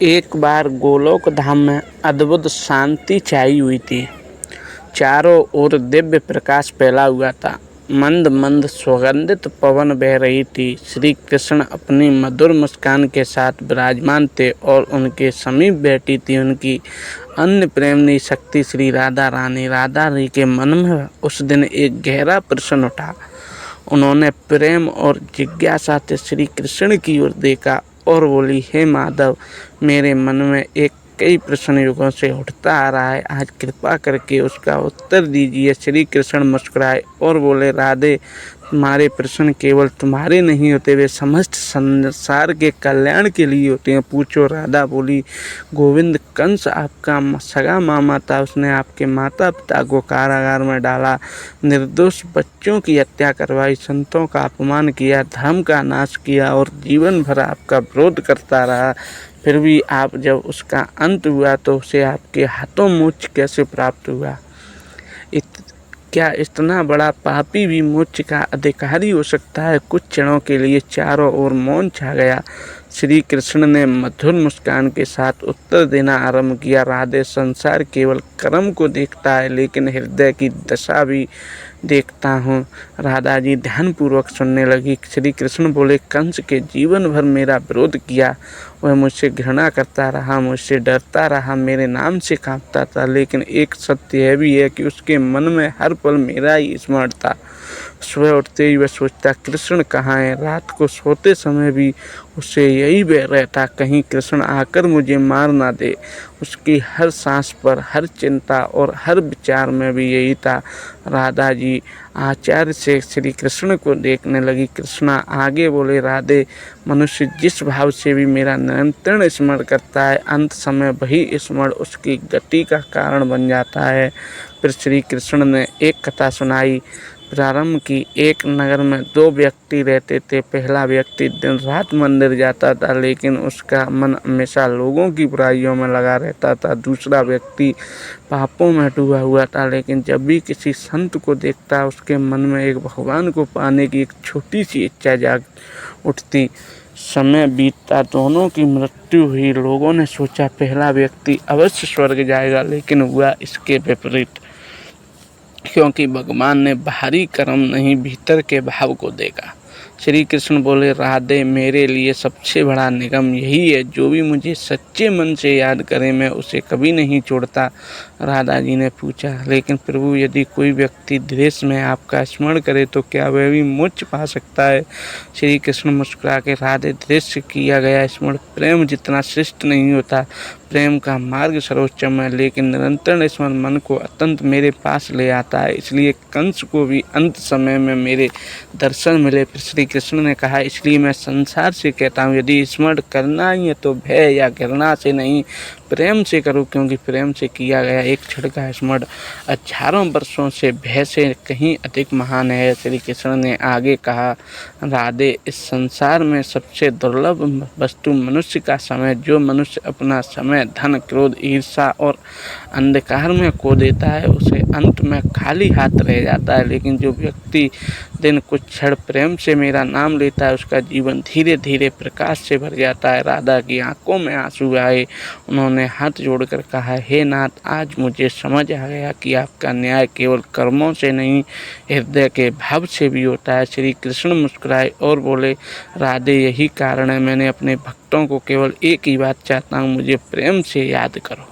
एक बार गोलोक धाम में अद्भुत शांति छाई हुई थी। चारों ओर दिव्य प्रकाश फैला हुआ था। मंद मंद सुगंधित पवन बह रही थी। श्री कृष्ण अपनी मधुर मुस्कान के साथ विराजमान थे और उनके समीप बैठी थी उनकी अन्य प्रेमनी शक्ति श्री राधा रानी। राधा रानी के मन में उस दिन एक गहरा प्रश्न उठा। उन्होंने प्रेम और जिज्ञासा से श्री कृष्ण की ओर देखा और बोली, हे माधव, मेरे मन में एक कई प्रश्न युगों से उठता आ रहा है, आज कृपा करके उसका उत्तर दीजिए। श्री कृष्ण मुस्कुराए और बोले, राधे, तुम्हारे प्रश्न केवल तुम्हारे नहीं होते, वे समस्त संसार के कल्याण के लिए होते हैं। पूछो। राधा बोली, गोविंद, कंस आपका सगा मामा था। उसने आपके माता पिता को कारागार में डाला, निर्दोष बच्चों की हत्या करवाई, संतों का अपमान किया, धर्म का नाश किया और जीवन भर आपका विरोध करता रहा। फिर भी आप जब उसका अंत हुआ तो उसे आपके हाथों मोक्ष कैसे प्राप्त हुआ? क्या इतना बड़ा पापी भी मोक्ष का अधिकारी हो सकता है? कुछ क्षणों के लिए चारों ओर मौन छा गया। श्री कृष्ण ने मधुर मुस्कान के साथ उत्तर देना आरंभ किया। राधे, संसार केवल कर्म को देखता है, लेकिन हृदय की दशा भी देखता हूँ। राधा जी ध्यानपूर्वक सुनने लगी। श्री कृष्ण बोले, कंस के जीवन भर मेरा विरोध किया। वह मुझसे घृणा करता रहा, मुझसे डरता रहा, मेरे नाम से कांपता था, लेकिन एक सत्य यह भी है कि उसके मन में हर पल मेरा ही स्मरण था। सुबह उठते ही वह सोचता, कृष्ण कहाँ है? रात को सोते समय भी उससे यही भय रहता, कहीं कृष्ण आकर मुझे मार ना दे। उसकी हर सांस पर, हर चिंता और हर विचार में भी यही था। राधा जी आचार्य से श्री कृष्ण को देखने लगी। कृष्णा आगे बोले, राधे, मनुष्य जिस भाव से भी मेरा निरंतर स्मरण करता है, अंत समय वही स्मरण उसकी गति का कारण बन जाता है। फिर श्री कृष्ण ने एक कथा सुनाई। प्रारंभ की। एक नगर में दो व्यक्ति रहते थे। पहला व्यक्ति दिन रात मंदिर जाता था, लेकिन उसका मन हमेशा लोगों की बुराइयों में लगा रहता था। दूसरा व्यक्ति पापों में डूबा हुआ था, लेकिन जब भी किसी संत को देखता, उसके मन में एक भगवान को पाने की एक छोटी सी इच्छा जाग उठती। समय बीतता, दोनों की मृत्यु हुई। लोगों ने सोचा पहला व्यक्ति अवश्य स्वर्ग जाएगा, लेकिन हुआ इसके विपरीत, क्योंकि भगवान ने बाहरी कर्म नहीं, भीतर के भाव को देखा। श्री कृष्ण बोले, राधे, मेरे लिए सबसे बड़ा निगम यही है, जो भी मुझे सच्चे मन से याद करे मैं उसे कभी नहीं छोड़ता। राधा जी ने पूछा, लेकिन प्रभु, यदि कोई व्यक्ति द्वेष में आपका स्मरण करे तो क्या वह भी मोक्ष पा सकता है? श्री कृष्ण मुस्कुरा के, राधे, द्वेष से किया गया स्मरण प्रेम जितना श्रेष्ठ नहीं होता। प्रेम का मार्ग सर्वोच्चम है, लेकिन निरंतर स्मरण मन को अत्यंत मेरे पास ले आता है। इसलिए कंस को भी अंत समय में मेरे दर्शन मिले। फिर श्री कृष्ण ने कहा, इसलिए मैं संसार से कहता हूँ, यदि स्मरण करना ही है तो भय या घृणा से नहीं, प्रेम से करो, क्योंकि प्रेम से किया गया एक क्षण का स्मरण हजारों वर्षों से भय से कहीं अधिक महान है। श्री कृष्ण ने आगे कहा, राधे, इस संसार में सबसे दुर्लभ वस्तु मनुष्य का समय। जो मनुष्य अपना समय धन, क्रोध, ईर्ष्या और अंधकार में खो देता है, उसे अंत में खाली हाथ रह जाता है। लेकिन जो व्यक्ति दिन कुछ क्षण प्रेम से मेरा नाम लेता है, उसका जीवन धीरे धीरे प्रकाश से भर जाता है। राधा की आंखों में आंसू आए। उन्होंने हाथ जोड़कर कहा, हे नाथ, आज मुझे समझ आ गया कि आपका न्याय केवल कर्मों से नहीं, हृदय के भाव से भी होता है। श्री कृष्ण मुस्कुराए और बोले, राधे, यही कारण है मैंने अपने भक्तों को केवल एक ही बात चाहता हूँ, मुझे प्रेम से याद करो।